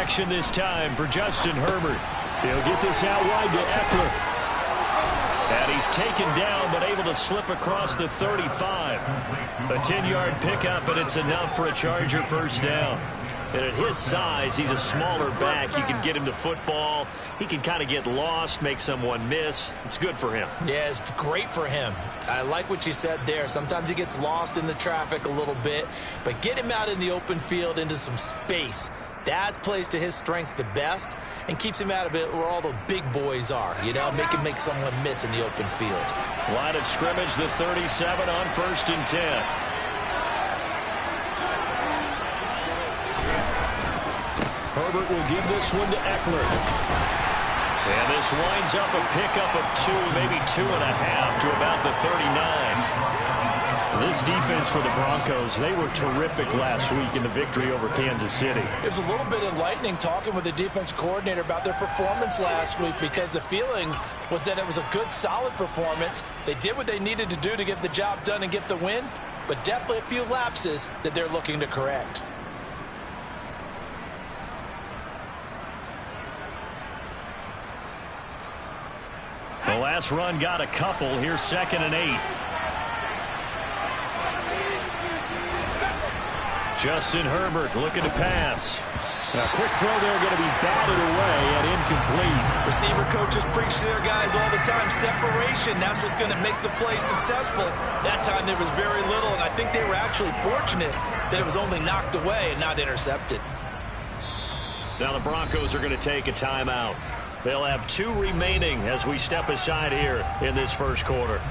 action this time for Justin Herbert. He'll get this out wide to Eckler. And he's taken down, but able to slip across the 35. A 10-yard pickup, and it's enough for a Charger first down. And at his size, he's a smaller back. You can get him to football. He can kind of get lost, make someone miss. It's good for him. Yeah, it's great for him. I like what you said there. Sometimes he gets lost in the traffic a little bit, but get him out in the open field into some space. That plays to his strengths the best and keeps him out of it where all the big boys are. You know, make someone miss in the open field. Line of scrimmage, the 37 on 1st and 10. Herbert will give this one to Eckler. And this winds up a pickup of 2, maybe 2.5 to about the 39. This defense for the Broncos, they were terrific last week in the victory over Kansas City. It was a little bit enlightening talking with the defense coordinator about their performance last week, because the feeling was that it was a good, solid performance. They did what they needed to do to get the job done and get the win, but definitely a few lapses that they're looking to correct. The last run got a couple. Here's 2nd and 8. Justin Herbert looking to pass. A quick throw there, going to be batted away and incomplete. Receiver coaches preach to their guys all the time. Separation, that's what's going to make the play successful. That time there was very little, and I think they were actually fortunate that it was only knocked away and not intercepted. Now the Broncos are going to take a timeout. They'll have 2 remaining as we step aside here in this first quarter.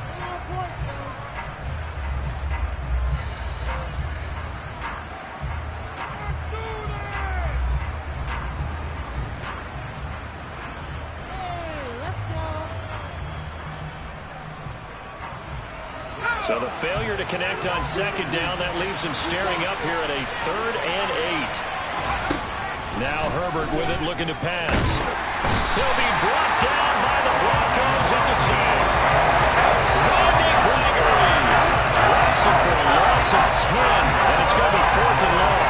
So the failure to connect on 2nd down, that leaves him staring up here at a 3rd and 8. Now Herbert with it, looking to pass. He'll be brought down by the Broncos. It's a sack. Randy Gregory drops him for a loss of 10, and it's going to be 4th and long.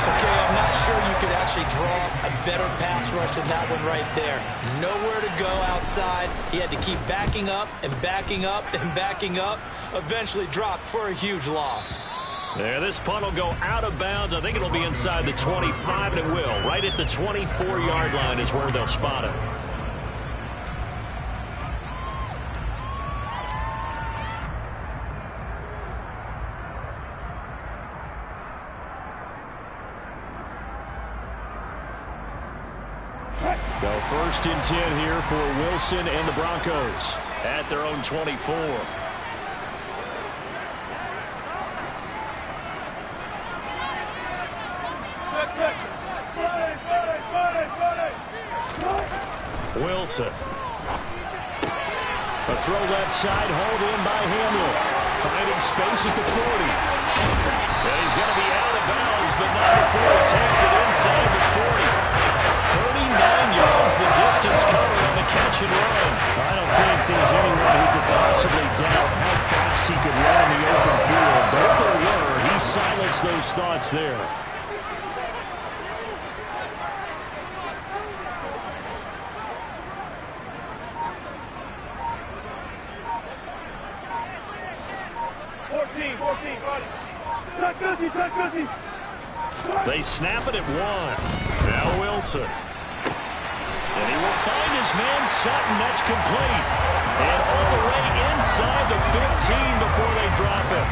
Okay, I'm not sure you could actually draw a better pass rush than that one right there. Nowhere to go outside. He had to keep backing up and backing up and backing up. Eventually dropped for a huge loss. There, this punt will go out of bounds. I think it'll be inside the 25, and it will. Right at the 24-yard line is where they'll spot it. So 1st and 10 here for Wilson and the Broncos at their own 24. Wilson. A throw left side, hauled in by Hamlin. Finding space at the 40. And he's going to be out of bounds, but not before he takes it inside the 40. 39 yards, the distance covered on the catch and run. I don't think there's anyone who could possibly doubt how fast he could run in the open field. But if there were, he silenced those thoughts there. They snap it at 1. Now Wilson. And he will find his man Sutton. That's complete. And all the way inside the 15 before they drop it.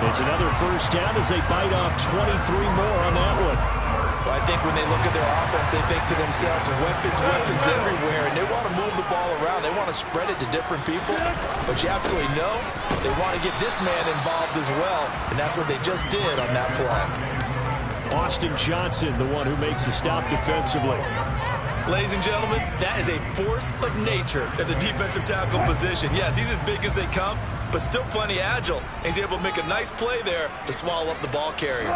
It's another first down as they bite off 23 more on that one. Well, I think when they look at their offense, they think to themselves, weapons everywhere, and they want to move the ball around. They want to spread it to different people, but you absolutely know they want to get this man involved as well, and that's what they just did on that play. Austin Johnson, the one who makes the stop defensively. Ladies and gentlemen, that is a force of nature at the defensive tackle position. Yes, he's as big as they come, but still plenty agile. He's able to make a nice play there to swallow up the ball carrier.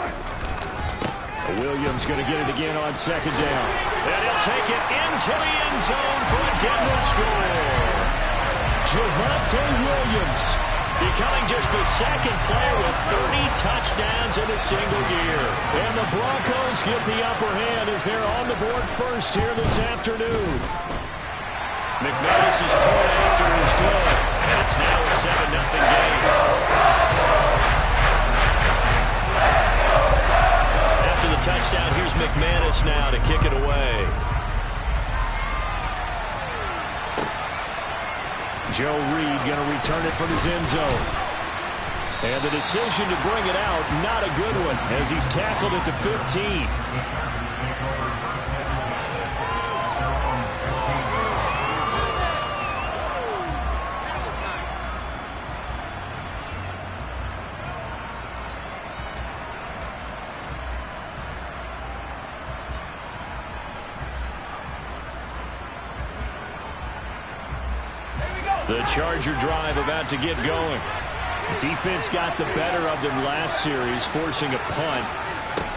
Williams going to get it again on 2nd down. And he'll take it into the end zone for a dead score. Javonte Williams Becoming just the second player with 30 touchdowns in a single year. And the Broncos get the upper hand as they're on the board first here this afternoon. McManus's point after is good, and it's now a 7-0 game. After the touchdown, here's McManus now to kick it away. Joe Reed going to return it from his end zone. And the decision to bring it out, not a good one, as he's tackled at the 15. The Charger drive about to get going. Defense got the better of them last series, forcing a punt.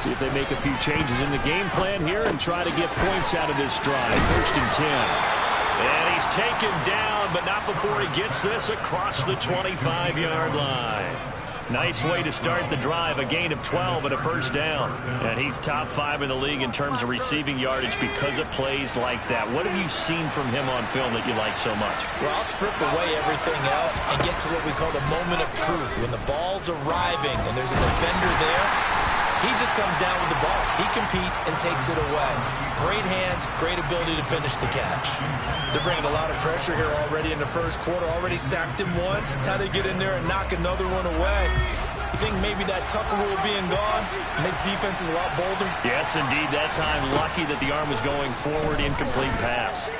See if they make a few changes in the game plan here and try to get points out of this drive. 1st and 10. And he's taken down, but not before he gets this across the 25-yard line. Nice way to start the drive, a gain of 12 and a 1st down. And he's top 5 in the league in terms of receiving yardage because of plays like that. What have you seen from him on film that you like so much? Well, I'll strip away everything else and get to what we call the moment of truth. When the ball's arriving and there's a defender there, he just comes down with the ball. He competes and takes it away. Great hands, great ability to finish the catch. They're bringing a lot of pressure here already in the first quarter. Already sacked him once. How to get in there and knock another one away. You think maybe that Tucker rule being gone makes defenses a lot bolder? Yes, indeed. That time, lucky that the arm was going forward. Incomplete pass.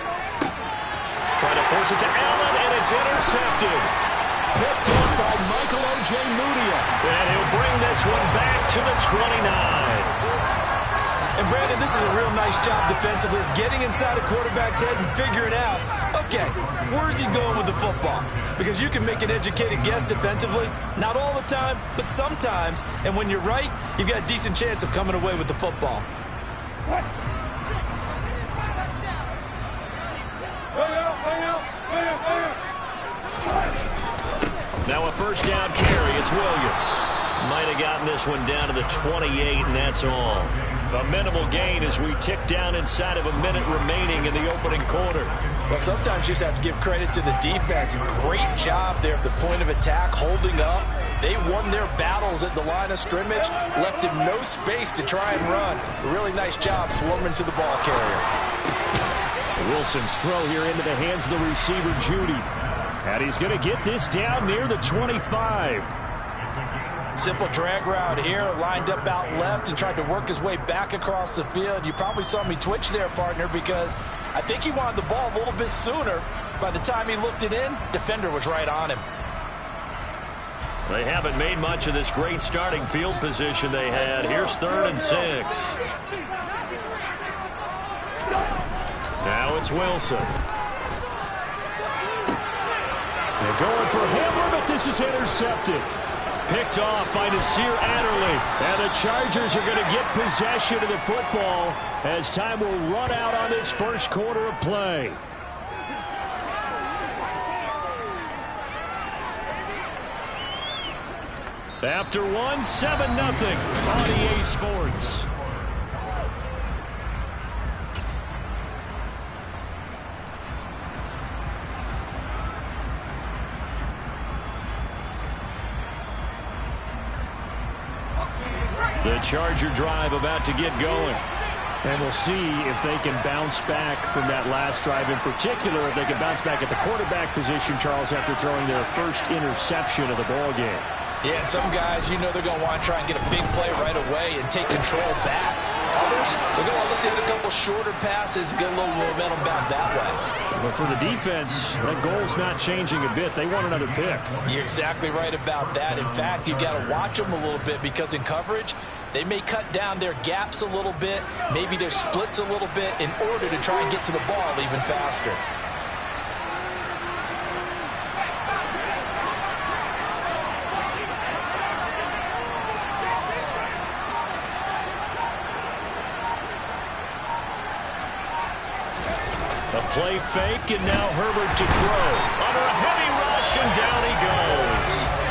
Trying to force it to Allen, and it's intercepted. Picked up by Michael O.J. Mudia. And he'll bring this one back to the 29. And, Brandon, this is a real nice job defensively of getting inside a quarterback's head and figuring out, okay, where's he going with the football? Because you can make an educated guess defensively. Not all the time, but sometimes. And when you're right, you've got a decent chance of coming away with the football. Now a 1st down carry. It's Williams. Might have gotten this one down to the 28, and that's all. A minimal gain as we tick down inside of a minute remaining in the opening quarter. Well, sometimes you just have to give credit to the defense. Great job there at the point of attack, holding up. They won their battles at the line of scrimmage, left him no space to try and run. A really nice job swarming to the ball carrier. Wilson's throw here into the hands of the receiver, Judy. And he's going to get this down near the 25. Simple drag route here, lined up out left and tried to work his way back across the field. You probably saw me twitch there, partner, because I think he wanted the ball a little bit sooner. By the time he looked it in, defender was right on him. They haven't made much of this great starting field position they had. Here's 3rd and 6. Now it's Wilson. They're going for Hamler, but this is intercepted. Picked off by Nasir Adderley. And the Chargers are going to get possession of the football as time will run out on this first quarter of play. After 7-0 on EA Sports. The Charger drive about to get going. And we'll see if they can bounce back from that last drive. In particular, if they can bounce back at the quarterback position, Charles, after throwing their first interception of the ball game. Yeah, and some guys, you know they're going to want to try and get a big play right away and take control back. Others, they're going to look at a couple shorter passes, get a little momentum back that way. But for the defense, that goal's not changing a bit. They want another pick. You're exactly right about that. In fact, you've got to watch them a little bit because in coverage, they may cut down their gaps a little bit, maybe their splits a little bit in order to try and get to the ball even faster. A play fake, and now Herbert to throw. Under a heavy rush, and down he goes.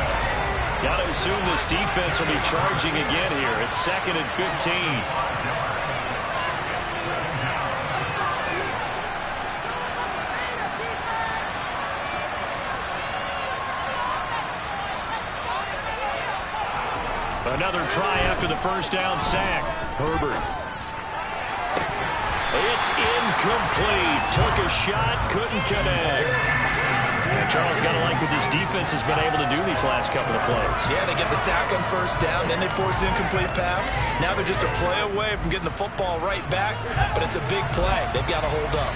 Got to assume this defense will be charging again here. It's 2nd and 15. Another try after the first down sack. Herbert. It's incomplete. Took a shot, couldn't connect. And Charles, got to like what this defense has been able to do these last couple of plays. Yeah, they get the sack on first down, then they force the incomplete pass. Now they're just a play away from getting the football right back, but it's a big play. They've got to hold up.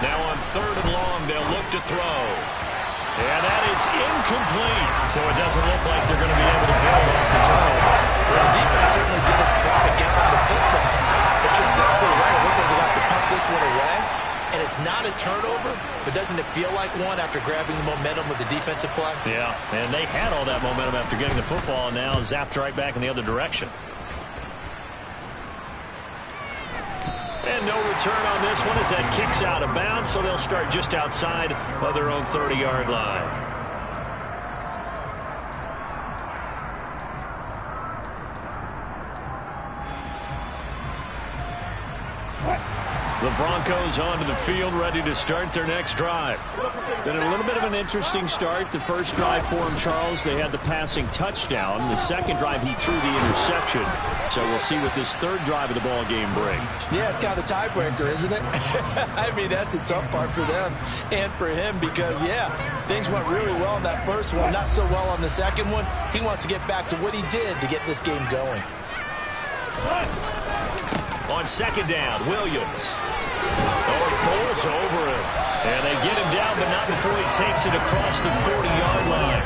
Now on 3rd and long, they'll look to throw. And that is incomplete. So it doesn't look like they're going to be able to build off the turnover. Well, the defense certainly did its part to get on the football. But you're exactly right. It looks like they got to punt this one away. And it's not a turnover, but doesn't it feel like one after grabbing the momentum with the defensive play? Yeah, and they had all that momentum after getting the football, and now zapped right back in the other direction. And no return on this one as that kicks out of bounds, so they'll start just outside of their own 30-yard line. The Broncos onto the field, ready to start their next drive. Then a little bit of an interesting start. The first drive for him, Charles, they had the passing touchdown. The second drive, he threw the interception. So we'll see what this third drive of the ball game brings. Yeah, it's kind of a tiebreaker, isn't it? I mean, that's the tough part for them and for him because, yeah, things went really well in that first one, not so well on the second one. He wants to get back to what he did to get this game going. On 2nd down, Williams. Bowles over him. And they get him down, but not before he takes it across the 40-yard line.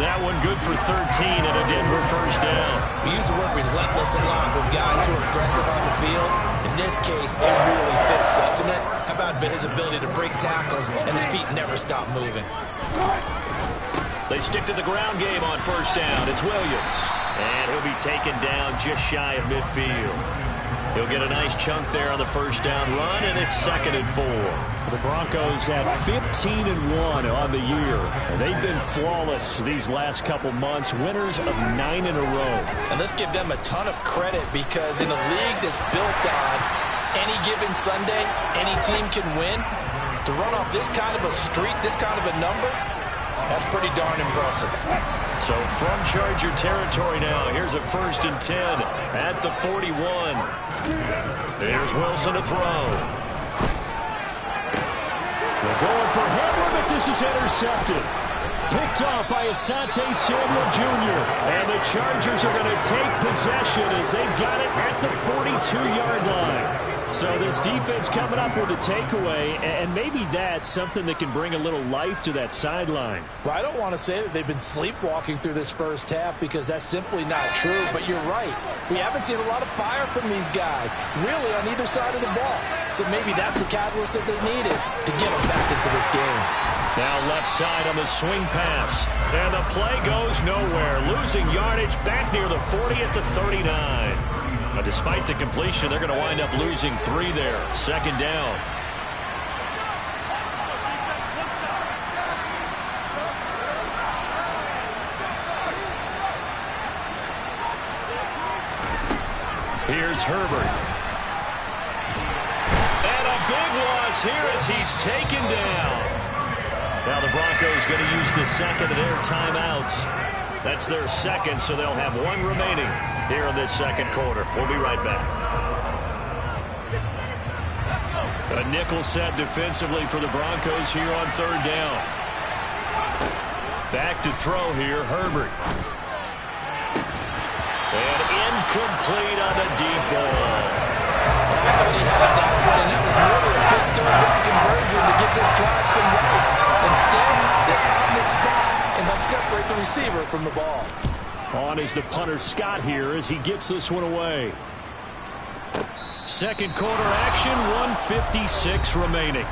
That one good for 13 and a Denver first down. We use the word relentless a lot with guys who are aggressive on the field. In this case, it really fits, doesn't it? How about his ability to break tackles and his feet never stop moving? They stick to the ground game on first down. It's Williams. And he'll be taken down just shy of midfield. He'll get a nice chunk there on the first down run, and it's 2nd and 4. The Broncos at 15-1 on the year. And they've been flawless these last couple months, winners of 9 in a row. And let's give them a ton of credit because in a league that's built on any given Sunday, any team can win. To run off this kind of a streak, this kind of a number, that's pretty darn impressive. So from Charger territory now, here's a 1st and 10 at the 41. Here's Wilson to throw. They're going for Hamler, but this is intercepted. Picked off by Asante Samuel Jr. And the Chargers are going to take possession as they've got it at the 42-yard line. So this defense coming up with a takeaway, and maybe that's something that can bring a little life to that sideline. Well, I don't want to say that they've been sleepwalking through this first half because that's simply not true, but you're right. We haven't seen a lot of fire from these guys, really on either side of the ball. So maybe that's the catalyst that they needed to get them back into this game. Now left side on the swing pass. And the play goes nowhere. Losing yardage back near the 40 at the 39. But despite the completion, they're going to wind up losing 3 there. 2nd down. Here's Herbert. And a big loss here as he's taken down. Now the Broncos going to use the second of their timeouts. That's their second, so they'll have 1 remaining here in this second quarter. We'll be right back. A nickel set defensively for the Broncos here on 3rd down. Back to throw here, Herbert. And incomplete on a deep ball. I thought he had that one, and that was really a big 3rd down conversion to get this drive some life. Instead, they're on the spot and they'll separate the receiver from the ball. On is the punter Scott here as he gets this one away. Second quarter action, 1:56 remaining.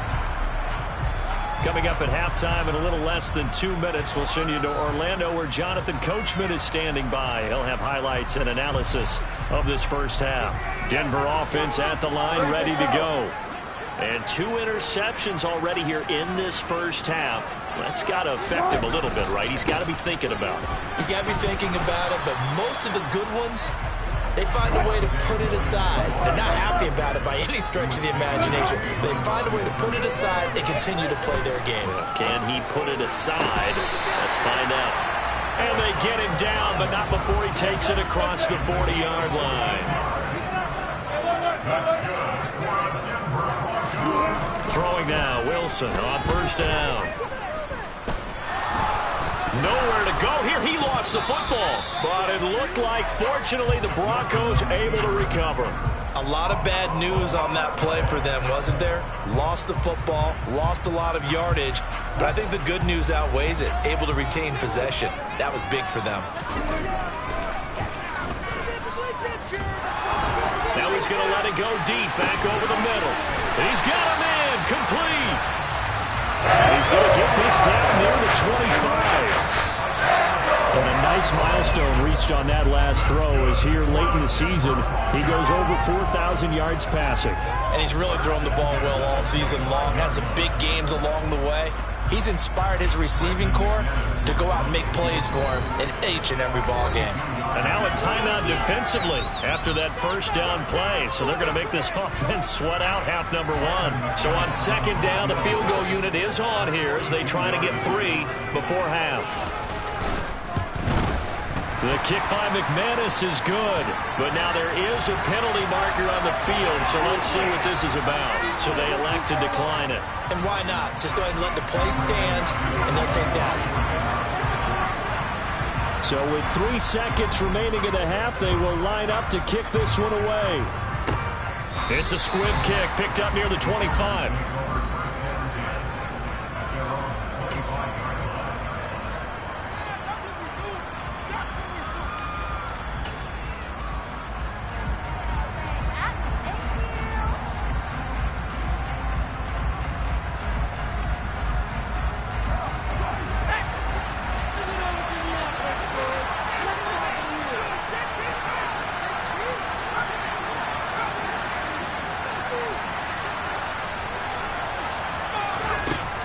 Coming up at halftime in a little less than 2 minutes, we'll send you to Orlando where Jonathan Coachman is standing by. He'll have highlights and analysis of this first half. Denver offense at the line, ready to go. And 2 interceptions already here in this first half. That's got to affect him a little bit, right? He's got to be thinking about it. He's got to be thinking about it, but most of the good ones, they find a way to put it aside. They're not happy about it by any stretch of the imagination. They find a way to put it aside and continue to play their game. Can he put it aside? Let's find out. And they get him down, but not before he takes it across the 40-yard line. Throwing now, Wilson on first down. Nowhere to go here. He lost the football, but it looked like, fortunately, the Broncos able to recover. A lot of bad news on that play for them, wasn't there? Lost the football, lost a lot of yardage, but I think the good news outweighs it. Able to retain possession. That was big for them. Now he's going to let it go deep, back over the middle. He's got him in, complete. And he's going to get this down near the 25. And a nice milestone reached on that last throw as here late in the season, he goes over 4,000 yards passing. And he's really thrown the ball well all season long. Had some big games along the way. He's inspired his receiving corps to go out and make plays for him in each and every ball game. And now a timeout defensively after that first down play. So they're going to make this offense sweat out half number 1. So on second down, the field goal unit is on here as they try to get 3 before half. The kick by McManus is good, but now there is a penalty marker on the field, so let's see what this is about. So they elect to decline it. And why not? Just go ahead and let the play stand, and they'll take that. So with 3 seconds remaining in the half, they will line up to kick this one away. It's a squib kick picked up near the 25.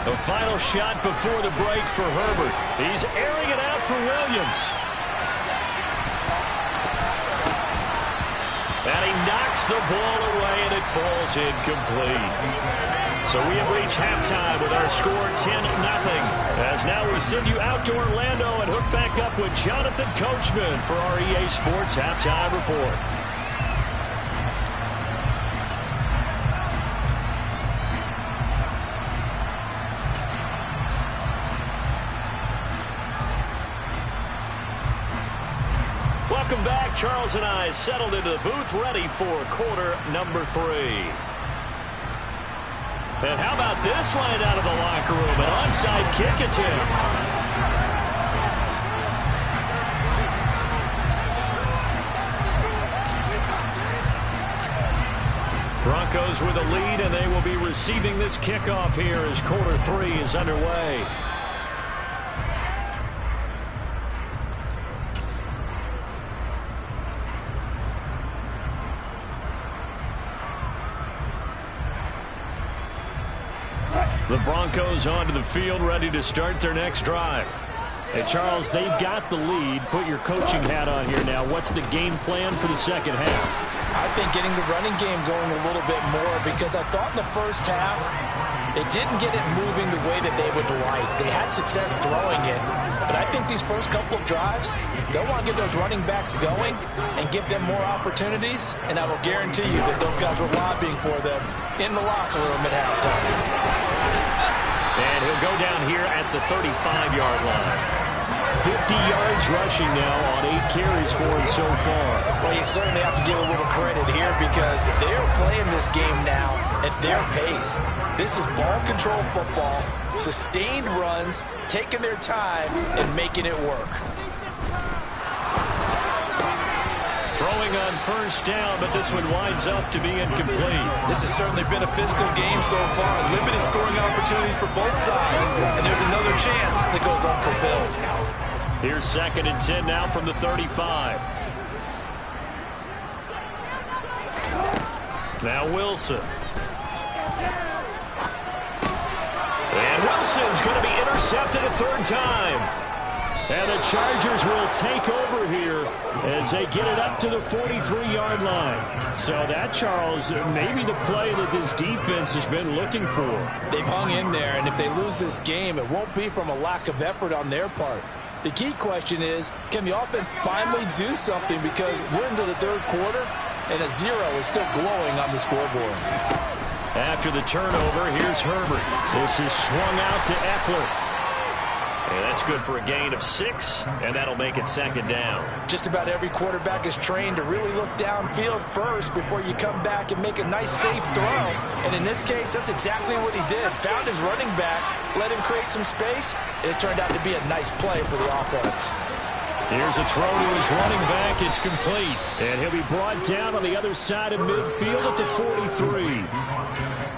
The final shot before the break for Herbert. He's airing it out for Williams. And he knocks the ball away, and it falls incomplete. So we have reached halftime with our score 10-0. As now we send you out to Orlando and hook back up with Jonathan Coachman for our EA Sports Halftime Report. Welcome back. Charles and I settled into the booth, ready for quarter number 3. And how about this line out of the locker room? An onside kick attempt. Broncos with a lead, and they will be receiving this kickoff here as quarter 3 is underway. The Broncos onto the field, ready to start their next drive. Hey, Charles, they've got the lead. Put your coaching hat on here now. What's the game plan for the second half? I think getting the running game going a little bit more, because I thought in the first half they didn't get it moving the way that they would like. They had success throwing it, but I think these first couple of drives, they'll want to get those running backs going and give them more opportunities, and I will guarantee you that those guys were lobbying for them in the locker room at halftime. And he'll go down here at the 35-yard line. 50 yards rushing now on 8 carries for him so far. Well, you certainly have to give a little credit here because they're playing this game now at their pace. This is ball control football, sustained runs, taking their time and making it work. Throwing on first down, but this one winds up to be incomplete. This has certainly been a physical game so far. Limited scoring opportunities for both sides. And there's another chance that goes unfulfilled. Here's 2nd and 10 now from the 35. Now Wilson. Wilson's going to be intercepted a third time. And the Chargers will take over here as they get it up to the 43-yard line. So that, Charles, may be the play that this defense has been looking for. They've hung in there, and if they lose this game, it won't be from a lack of effort on their part. The key question is, can the offense finally do something, because we're into the third quarter, and a 0 is still glowing on the scoreboard. After the turnover, here's Herbert. This is swung out to Eckler. And that's good for a gain of 6, and that'll make it second down. Just about every quarterback is trained to really look downfield first before you come back and make a nice, safe throw. And in this case, that's exactly what he did. Found his running back, let him create some space, and it turned out to be a nice play for the offense. Here's a throw to his running back. It's complete. And he'll be brought down on the other side of midfield at the 43.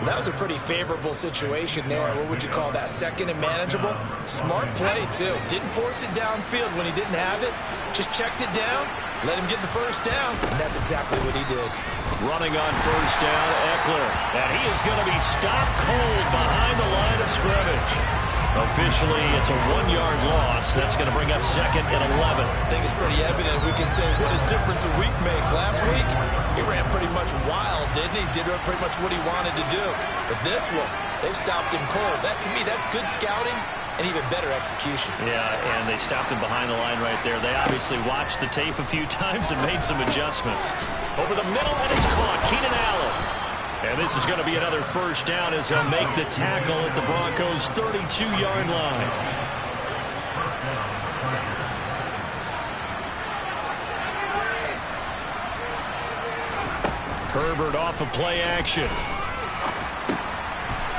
That was a pretty favorable situation there. What would you call that? Second and manageable? Smart play, too. Didn't force it downfield when he didn't have it. Just checked it down, let him get the first down, and that's exactly what he did. Running on first down, Eckler. And he is going to be stopped cold behind the line of scrimmage. Officially, it's a 1-yard loss. That's going to bring up second and 11. I think it's pretty evident. We can say what a difference a week makes. Last week, he ran pretty much wild, didn't he? Did pretty much what he wanted to do. But this one, they've stopped him cold. That, to me, that's good scouting and even better execution. Yeah, and they stopped him behind the line right there. They obviously watched the tape a few times and made some adjustments. Over the middle, and it's caught. Keenan Allen. And this is going to be another first down as they'll make the tackle at the Broncos' 32-yard line. Herbert off of play action.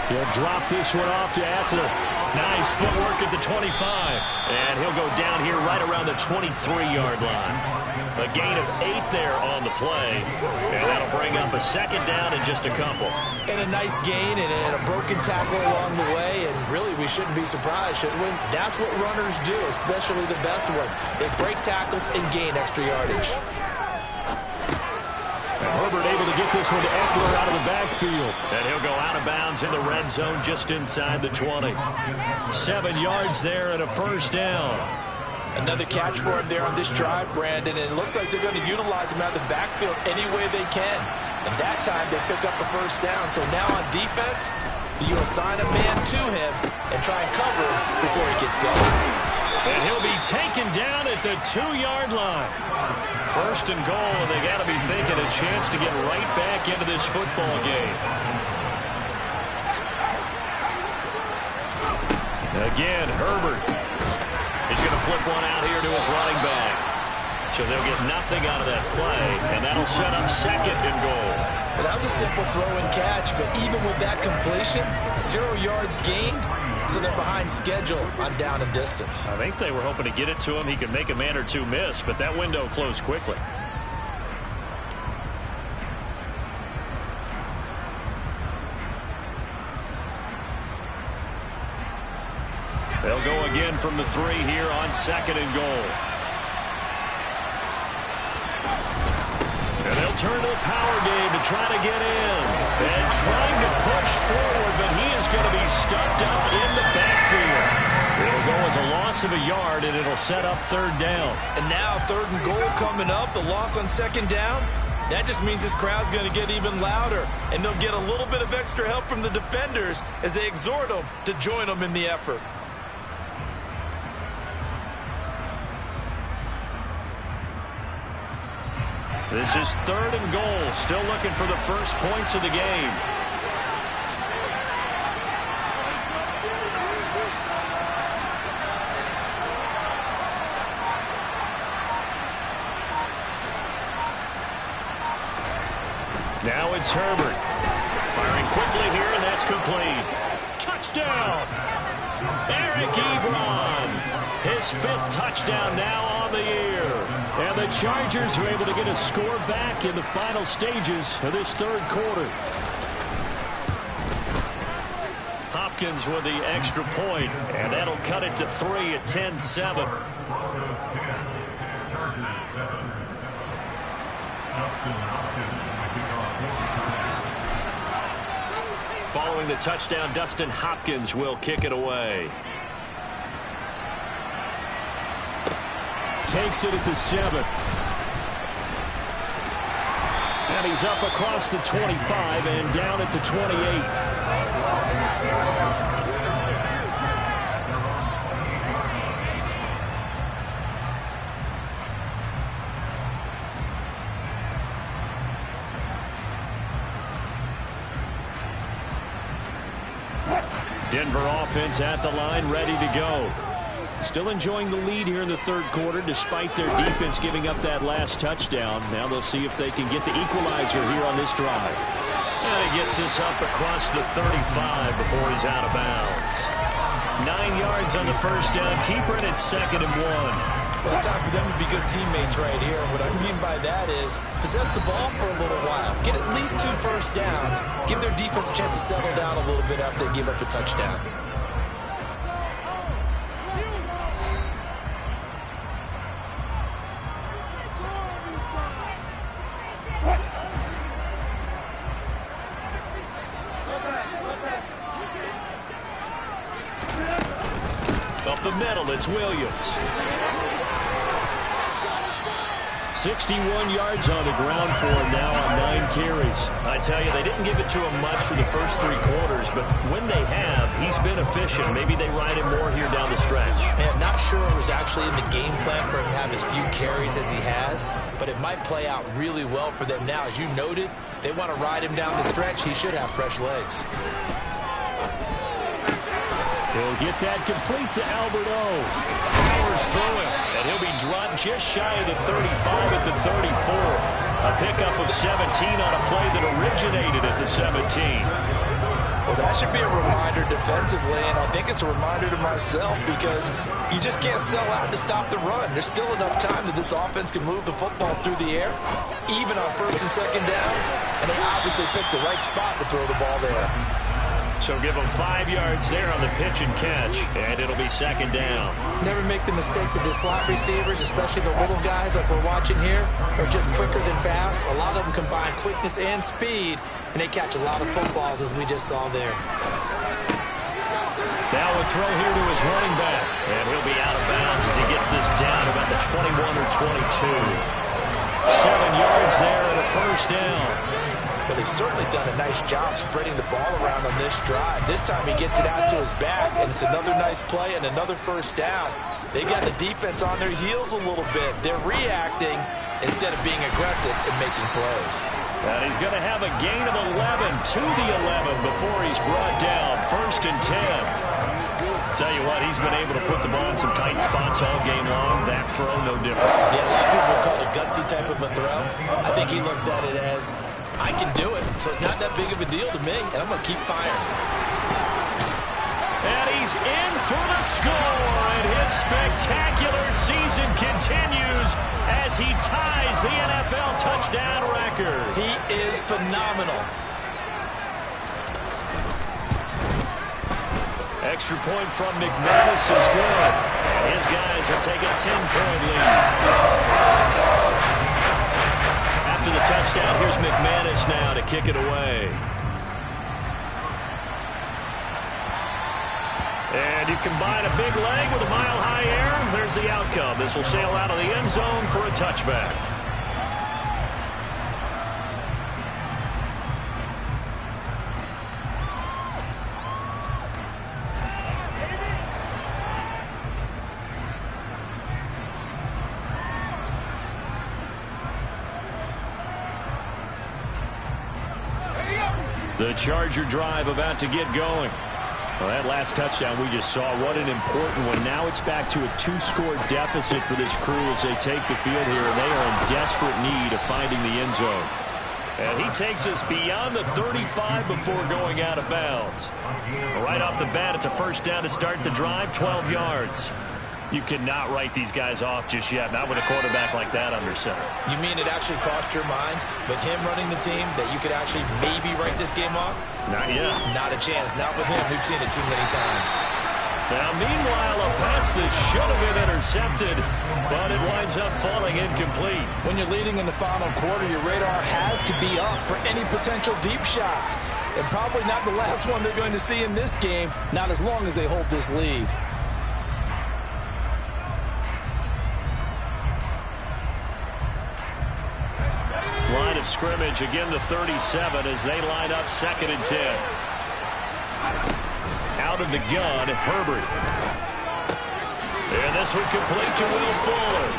He'll drop this one off to Eckler. Nice footwork at the 25. And he'll go down here right around the 23-yard line. A gain of 8 there on the play. And that'll bring up a second down in just a couple. And a nice gain and a broken tackle along the way. And really, we shouldn't be surprised, should we? That's what runners do, especially the best ones. They break tackles and gain extra yardage. And Herbert able to get this one to Eckler out of the backfield. And he'll go out of bounds in the red zone just inside the 20. 7 yards there and a first down. Another catch for him there on this drive, Brandon, and it looks like they're going to utilize him out of the backfield any way they can. And that time they pick up a first down. So now on defense, do you assign a man to him and try and cover him before he gets going? And he'll be taken down at the 2-yard line. First and goal, and they got to be thinking a chance to get right back into this football game. Again, Herbert. He's going to flip one out here to his running back. So they'll get nothing out of that play, and that'll set up second and goal. Well, that was a simple throw and catch, but even with that completion, 0 yards gained, so they're behind schedule on down and distance. I think they were hoping to get it to him. He could make a man or two miss, but that window closed quickly. They'll go again from the 3 here on second and goal. And they'll turn to a power game to try to get in. And trying to push forward, but he is going to be stuffed up in the backfield. It'll go as a loss of a yard, and it'll set up third down. And now third and goal coming up, the loss on second down. That just means this crowd's going to get even louder, and they'll get a little bit of extra help from the defenders as they exhort them to join them in the effort. This is third and goal. Still looking for the first points of the game. Now it's Herbert. Firing quickly here, and that's complete. Touchdown! Eric Ebron. His 5th touchdown now on the year. And the Chargers are able to get a score back in the final stages of this third quarter. Hopkins with the extra point, and that'll cut it to 3 at 10-7. Following the touchdown, Dustin Hopkins will kick it away. Takes it at the 7. And he's up across the 25 and down at the 28. Denver offense at the line, ready to go. Still enjoying the lead here in the third quarter, despite their defense giving up that last touchdown. Now they'll see if they can get the equalizer here on this drive. And he gets this up across the 35 before he's out of bounds. 9 yards on the first down. Keeper it at 2nd and 1. Well, it's time for them to be good teammates right here. What I mean by that is possess the ball for a little while. Get at least 2 first downs. Give their defense a chance to settle down a little bit after they give up a touchdown. Up the middle, it's Williams. 61 yards on the ground for him now on 9 carries. I tell you, they didn't give it to him much for the first 3 quarters, but when they have, he's been efficient. Maybe they ride him more here down the stretch. Man, not sure it was actually in the game plan for him to have as few carries as he has, but it might play out really well for them now. As you noted, if they want to ride him down the stretch, he should have fresh legs. He'll get that complete to Albert O. Powers through him, and he'll be dropped just shy of the 35 at the 34. A pickup of 17 on a play that originated at the 17. Well, that should be a reminder defensively, and I think it's a reminder to myself because you just can't sell out to stop the run. There's still enough time that this offense can move the football through the air, even on 1st and 2nd downs, and they obviously picked the right spot to throw the ball there. So give them 5 yards there on the pitch and catch, and it'll be 2nd down. Never make the mistake that the slot receivers, especially the little guys like we're watching here, are just quicker than fast. A lot of them combine quickness and speed, and they catch a lot of footballs, as we just saw there. Now a throw here to his running back, and he'll be out of bounds as he gets this down about the 21 or 22. 7 yards there and a 1st down. But they've certainly done a nice job spreading the ball around on this drive. This time he gets it out to his back, and it's another nice play and another 1st down. They got the defense on their heels a little bit. They're reacting instead of being aggressive and making plays. And he's going to have a gain of 11 to the 11 before he's brought down. 1st and 10. Tell you what, he's been able to put the ball in some tight spots all game long. That throw, no different. Yeah, a lot of people call it a gutsy type of a throw. I think he looks at it as, I can do it, so it's not that big of a deal to me, and I'm going to keep firing. And he's in for the score, and his spectacular season continues as he ties the NFL touchdown record. He is phenomenal. Extra point from McManus is good. And his guys will take a 10-point lead. After the touchdown, here's McManus now to kick it away. And you combine a big leg with a mile-high air, there's the outcome. This will sail out of the end zone for a touchback. The Charger drive about to get going. Well, that last touchdown we just saw, what an important one. Now it's back to a 2-score deficit for this crew as they take the field here, and they are in desperate need of finding the end zone. And he takes us beyond the 35 before going out of bounds. Right off the bat, it's a 1st down to start the drive, 12 yards. You cannot write these guys off just yet, not with a quarterback like that under center. You mean it actually crossed your mind with him running the team that you could actually maybe write this game off? Not yet. Not a chance. Not with him. We've seen it too many times. Now, meanwhile, a pass that should have been intercepted, but it winds up falling incomplete. When you're leading in the final quarter, your radar has to be up for any potential deep shots. And probably not the last one they're going to see in this game, not as long as they hold this lead. Line of scrimmage, again the 37 as they line up 2nd and 10. Out of the gun, Herbert. And this one complete to Will Fuller.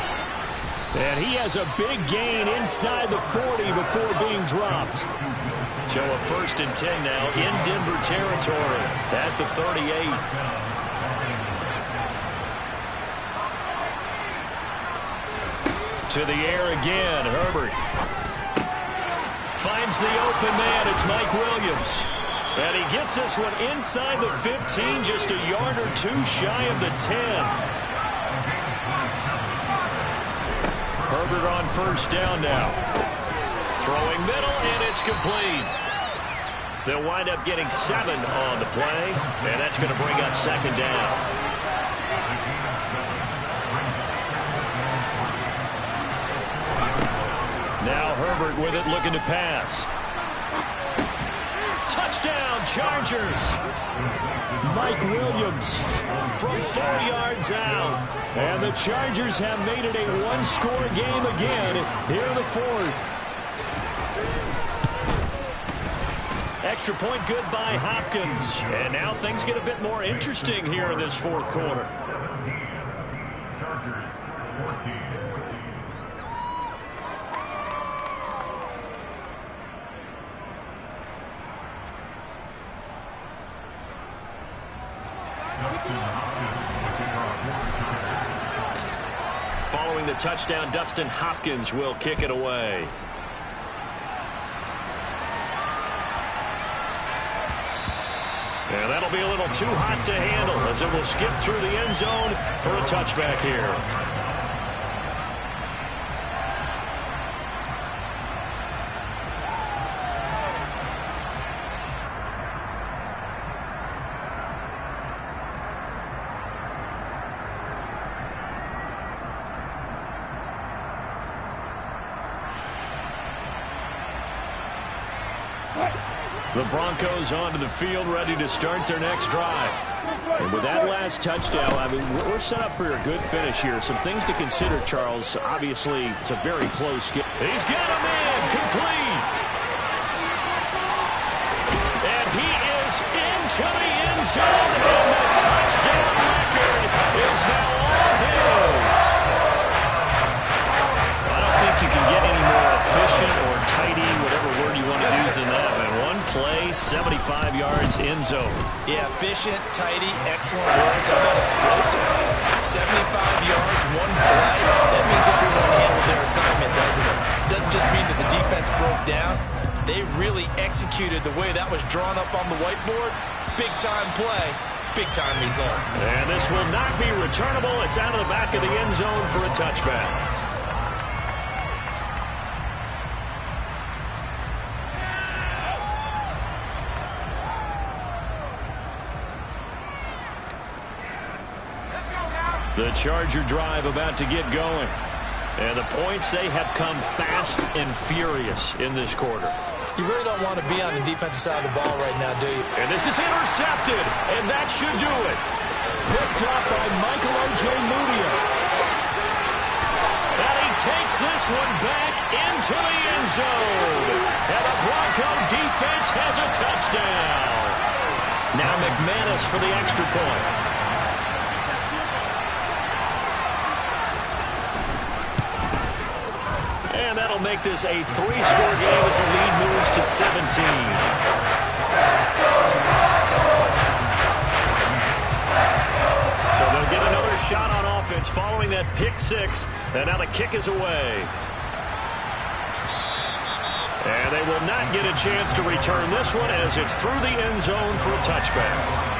And he has a big gain inside the 40 before being dropped. So a 1st and 10 now in Denver territory at the 38. To the air again, Herbert. Finds the open man, it's Mike Williams. And he gets this one inside the 15, just a yard or two shy of the 10. Herbert on 1st down now. Throwing middle, and it's complete. They'll wind up getting 7 on the play, and that's going to bring up 2nd down. Now Herbert with it, looking to pass. Touchdown, Chargers. Mike Williams from 4 yards out. And the Chargers have made it a one-score game again here in the 4th. Extra point good by Hopkins. And now things get a bit more interesting here in this 4th quarter. Chargers 14. Following the touchdown, Dustin Hopkins will kick it away. And that'll be a little too hot to handle as it will skip through the end zone for a touchback here. The Broncos onto the field, ready to start their next drive. And with that last touchdown, I mean, we're set up for a good finish here. Some things to consider, Charles. Obviously, it's a very close game. He's got a man, complete. And he is into the end zone, and the touchdown record is now all his. I don't think you can get any more efficient or tidy, whatever word you want to use in that, man. One play, 75 yards, end zone. Yeah, efficient, tidy, excellent words. How about explosive? 75 yards, one play. That means everyone handled their assignment, doesn't it? It doesn't just mean that the defense broke down. They really executed the way that was drawn up on the whiteboard. Big-time play, big-time result. And this will not be returnable. It's out of the back of the end zone for a touchback. The Charger drive about to get going. And the points, they have come fast and furious in this quarter. You really don't want to be on the defensive side of the ball right now, do you? And this is intercepted, and that should do it. Picked up by Michael O.J. Mudia. And he takes this one back into the end zone. And the Bronco defense has a touchdown. Now McManus for the extra point. And that'll make this a 3-score game as the lead moves to 17. So they'll get another shot on offense following that pick six. And now the kick is away. And they will not get a chance to return this one as it's through the end zone for a touchback.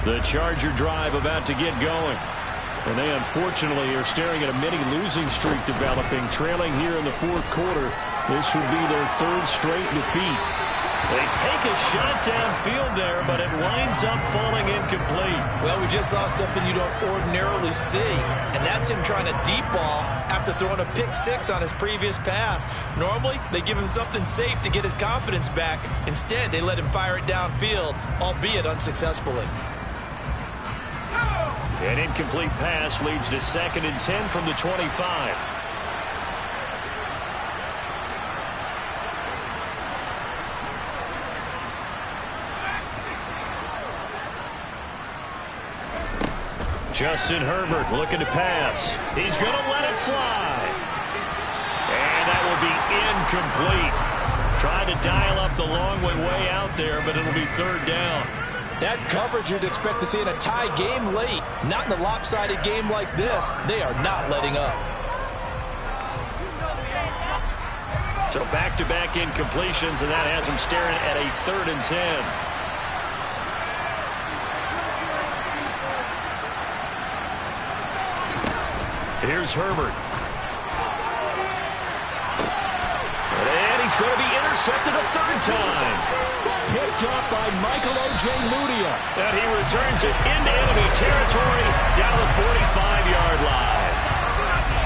The Charger drive about to get going. And they unfortunately are staring at a mini losing streak developing, trailing here in the fourth quarter. This would be their third straight defeat. They take a shot downfield there, but it winds up falling incomplete. Well, we just saw something you don't ordinarily see, and that's him trying to deep ball after throwing a pick six on his previous pass. Normally, they give him something safe to get his confidence back. Instead, they let him fire it downfield, albeit unsuccessfully. An incomplete pass leads to 2nd and 10 from the 25. Justin Herbert looking to pass. He's going to let it fly. And that will be incomplete. Trying to dial up the long way out there, but it'll be 3rd down. That's coverage you'd expect to see in a tie game late. Not in a lopsided game like this. They are not letting up. So back-to-back incompletions, and that has them staring at a 3rd and 10. Here's Herbert. And he's going to be intercepted a 3rd time. Picked up by Michael O.J. Mudia. And he returns it into enemy territory down the 45-yard line.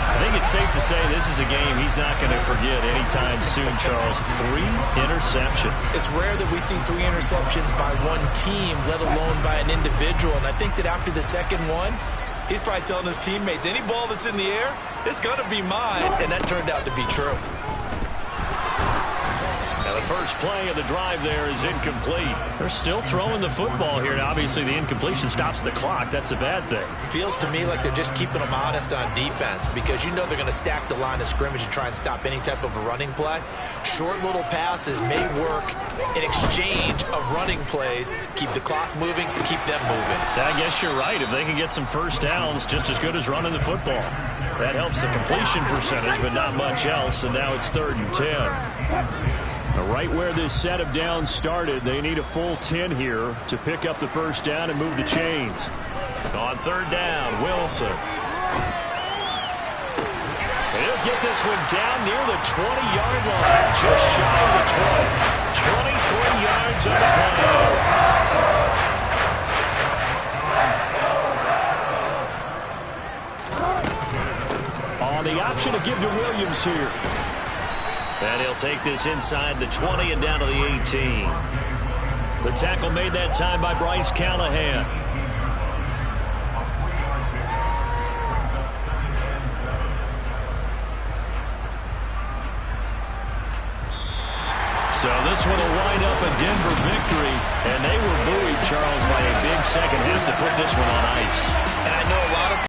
I think it's safe to say this is a game he's not going to forget anytime soon, Charles. 3 interceptions. It's rare that we see 3 interceptions by one team, let alone by an individual. And I think that after the second one, he's probably telling his teammates, any ball that's in the air, it's going to be mine. And that turned out to be true. Now the first play of the drive there is incomplete. They're still throwing the football here. Now, obviously, the incompletion stops the clock. That's a bad thing. Feels to me like they're just keeping them honest on defense because you know they're going to stack the line of scrimmage and try and stop any type of a running play. Short little passes may work in exchange of running plays. Keep the clock moving, keep them moving. I guess you're right. If they can get some first downs, just as good as running the football. That helps the completion percentage, but not much else. And now it's 3rd and 10. Right where this set of downs started, they need a full 10 here to pick up the first down and move the chains. On 3rd down, Wilson. He'll get this one down near the 20-yard line, just shy of the 20. 23 yards on the play. On the option to give to Williams here. And he'll take this inside the 20 and down to the 18. The tackle made that time by Bryce Callahan. So this one will wind up a Denver victory. And they were buoyed, Charles, by a big second half to put this one on ice. And